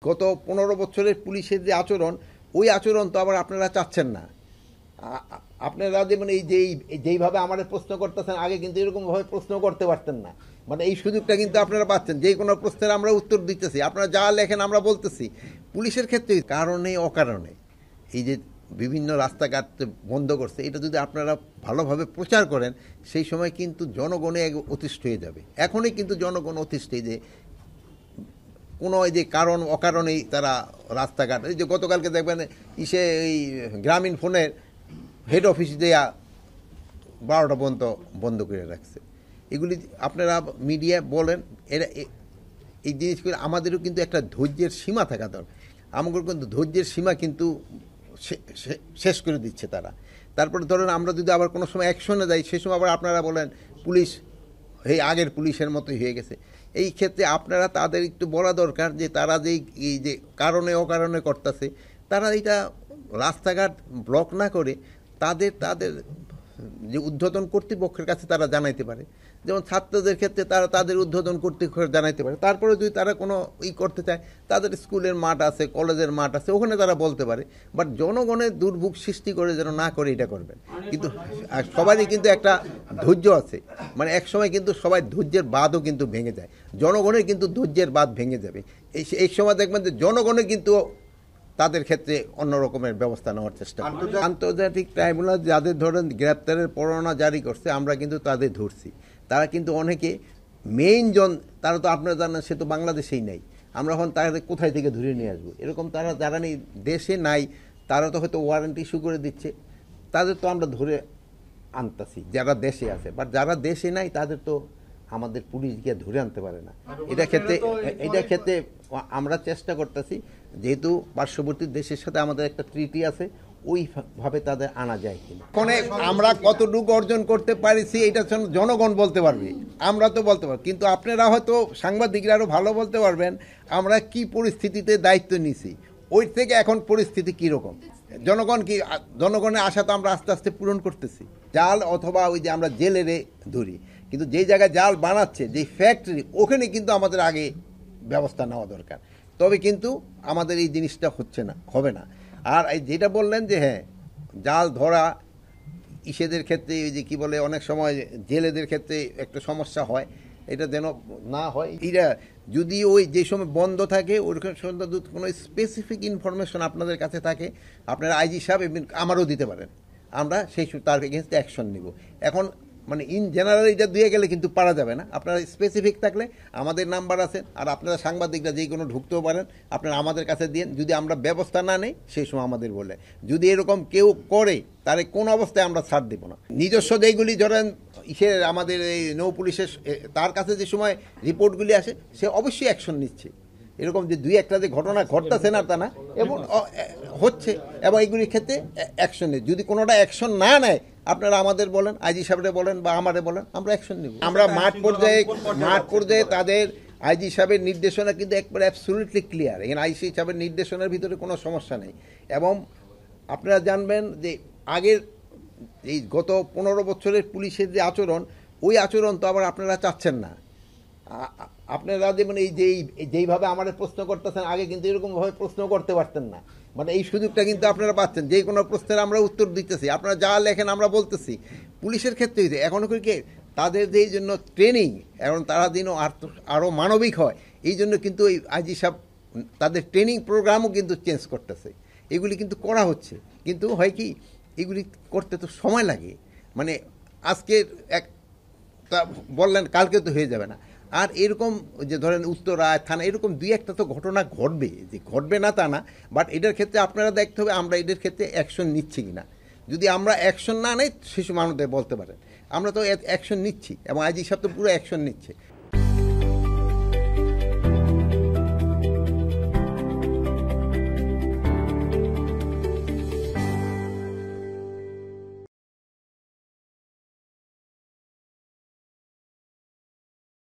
গত 15 বছরের পুলিশের যে আচরণ, ওই আচরণ তো আবার আপনারা চাচ্ছেন না। আপনারা যেমন যেইভাবে আমাদের প্রশ্ন করতেছেন, আগে কিন্তু এরকমভাবে প্রশ্ন করতে পারতেন না। মানে এই সুযোগটা কিন্তু আপনারা পাচ্ছেন, যে কোনো প্রশ্নের আমরা উত্তর দিতেছি, আপনারা যা লেখেন আমরা বলতেছি। পুলিশের ক্ষেত্রে কারণে অকারণে এই যে বিভিন্ন রাস্তাঘাট বন্ধ করছে, এটা যদি আপনারা ভালোভাবে প্রচার করেন, সেই সময় কিন্তু জনগণে অতিষ্ঠ হয়ে যাবে। এখনই কিন্তু জনগণ অতিষ্ঠ, যে কোনো এই যে কারণ অকারণেই তারা রাস্তাঘাট, এই যে গতকালকে দেখবেন এই গ্রামীণ ফোনের হেড অফিস দেয়া 12টা পর্যন্ত বন্ধ করে রাখছে। এগুলি আপনারা মিডিয়া বলেন, এরা এই জিনিসগুলো আমাদেরও কিন্তু একটা ধৈর্যের সীমা থাকা দরকার। আমাদের কিন্তু ধৈর্যের সীমা কিন্তু শেষ করে দিচ্ছে তারা। তারপরে ধরেন আমরা যদি আবার কোনো সময় অ্যাকশনে যাই, সেই সময় আবার আপনারা বলেন পুলিশ এই আগের পুলিশের মতোই হয়ে গেছে। এই ক্ষেত্রে আপনারা তাদের একটু বলা দরকার যে তারা এই যে কারণে অকারণে করতেছে, তারা এটা রাস্তাঘাট ব্লক না করে তাদের যে ঊর্ধ্বতন কর্তৃপক্ষের কাছে তারা জানাইতে পারে। যেমন ছাত্রদের ক্ষেত্রে তারা তাদের ঊর্ধ্বতন কর্তৃপক্ষের জানাইতে পারে। তারপরে যদি তারা কোনো করতে চায়, তাদের স্কুলের মাঠ আছে, কলেজের মাঠ আছে, ওখানে তারা বলতে পারে। বাট জনগণের দুর্ভোগ সৃষ্টি করে যেন না করে এটা করবেন। কিন্তু সবারই কিন্তু একটা ধৈর্য আছে, মানে এক সময় কিন্তু সবাই ধৈর্যের বাঁধও কিন্তু ভেঙে যায়। জনগণের কিন্তু ধৈর্যের বাঁধ ভেঙে যাবে। এই সময় দেখবেন যে জনগণের কিন্তু তাদের ক্ষেত্রে অন্য রকমের ব্যবস্থা নেওয়ার চেষ্টা করে। আন্তর্জাতিক ট্রাইব্যুনাল যাদের ধরেন গ্রেপ্তারের পরোয়ানা জারি করছে, আমরা কিন্তু তাদের ধরছি। তারা কিন্তু অনেকে তারা তো আপনারা জানেন, সে তো বাংলাদেশেই নাই। আমরা এখন তাদের কোথায় থেকে ধরে নিয়ে আসবো? এরকম তারা যারা দেশে নাই, তারা তো হয়তো ওয়ারেন্ট ইস্যু করে দিচ্ছে, তাদের তো আমরা ধরে আনতাছি যারা দেশে আছে। বাট যারা দেশে নাই, তাদের তো আমাদের পুলিশ গিয়ে ধরে আনতে পারে না। এটা ক্ষেত্রে আমরা চেষ্টা করতেছি, যেহেতু পার্শ্ববর্তী দেশের সাথে আমাদের একটা ট্রিটি আছে, ওইভাবে তাদের আনা যায় কিনা। আমরা কতটুকু অর্জন করতে পারিছি এটা জনগণ বলতে পারবে, আমরা তো বলতে পারবো। কিন্তু আপনারা হয়তো সাংবাদিকরা আরও ভালো বলতে পারবেন আমরা কি পরিস্থিতিতে দায়িত্ব নিছি, ওই থেকে এখন পরিস্থিতি কীরকম। জনগণের আশা তো আমরা আস্তে আস্তে পূরণ করতেছি। জাল অথবা ওই যে আমরা জেলেরে ধরি, কিন্তু যেই জায়গায় জাল বানাচ্ছে, যেই ফ্যাক্টরি, ওখানে কিন্তু আমাদের আগে ব্যবস্থা নেওয়া দরকার। তবে কিন্তু আমাদের এই জিনিসটা হবে না। আর এই যেটা বললেন যে হ্যাঁ, জাল ধরা ইসেদের ক্ষেত্রে ওই যে কি বলে, অনেক সময় জেলেদের ক্ষেত্রে একটা সমস্যা হয়, এটা যেন না হয়। এটা যদি ওই যে সময় বন্ধ থাকে, ওইরকম কোনো স্পেসিফিক ইনফরমেশন আপনাদের কাছে থাকে, আপনারা আইজি সাহেব আমারও দিতে পারেন, আমরা তার এগেনস্টে অ্যাকশন নিব। এখন মানে ইন জেনারেল এটা দিয়ে গেলে কিন্তু পারা যাবে না। আপনারা স্পেসিফিক থাকলে আমাদের নাম্বার আছে, আর আপনারা সাংবাদিকরা যে কোনো ঢুকতেও পারেন, আপনারা আমাদের কাছে দিন। যদি আমরা ব্যবস্থা না নেই, সেই সময় আমাদের বলে। যদি এরকম কেউ করে, তাহলে কোন অবস্থায় আমরা ছাড় দেব না। নিজস্ব যেইগুলি ধরেন আমাদের এই নৌ পুলিশের, তার কাছে যে সময় রিপোর্টগুলি আসে, সে অবশ্যই অ্যাকশন নিচ্ছে। এরকম যে দুই একটা যে ঘটনা ঘটতেছে না তা না, এবং হচ্ছে, এবং এইগুলির ক্ষেত্রে অ্যাকশন নেই। যদি কোনোটা অ্যাকশন না নেয়, আপনারা আমাদের বলেন, আইজি সাহেবরে বলেন বা আমারে বলেন, আমরা অ্যাকশন নিব। আমরা মাঠ পর্যায়ে তাদের আইজি সাহেবের নির্দেশনা কিন্তু একবারে অ্যাবসলিউটলি ক্লিয়ার। এখানে আইজি সাহেবের নির্দেশনার ভিতরে কোনো সমস্যা নেই। এবং আপনারা জানবেন যে আগের এই গত 15 বছরের পুলিশের যে আচরণ, ওই আচরণ তো আবার আপনারা চাচ্ছেন না। আপনারা যেমন যেইভাবে আমাদের প্রশ্ন করতেছেন, আগে কিন্তু এরকমভাবে প্রশ্ন করতে পারতেন না। মানে এই সুযোগটা কিন্তু আপনারা পাচ্ছেন, যে কোনো প্রশ্নের আমরা উত্তর দিতেছি, আপনারা যা লেখেন আমরা বলতেছি। পুলিশের ক্ষেত্রে এখন কি তাদের যে জন্য ট্রেনিং, এখন তারা দিনও আরও মানবিক হয়, এই জন্য কিন্তু এই আইজি সাহেব তাদের ট্রেনিং প্রোগ্রামও কিন্তু চেঞ্জ করতেছে। এগুলি কিন্তু করা হচ্ছে, কিন্তু হয় কি, এগুলি করতে তো সময় লাগে। মানে আজকে বললেন, কালকে তো হয়ে যাবে না। আর এরকম যে ধরেন উত্তরায় থানা, এরকম দুই একটা তো ঘটনা ঘটবে, যে ঘটবে না তা না। বাট এটার ক্ষেত্রে আপনারা দেখতে হবে আমরা এদের ক্ষেত্রে অ্যাকশন নিচ্ছি কিনা। যদি আমরা অ্যাকশন না নেই, শিশু মানুষদের বলতে পারেন আমরা তো অ্যাকশন নিচ্ছি, এবং আইজি সাহেব তো পুরো অ্যাকশন নিচ্ছে।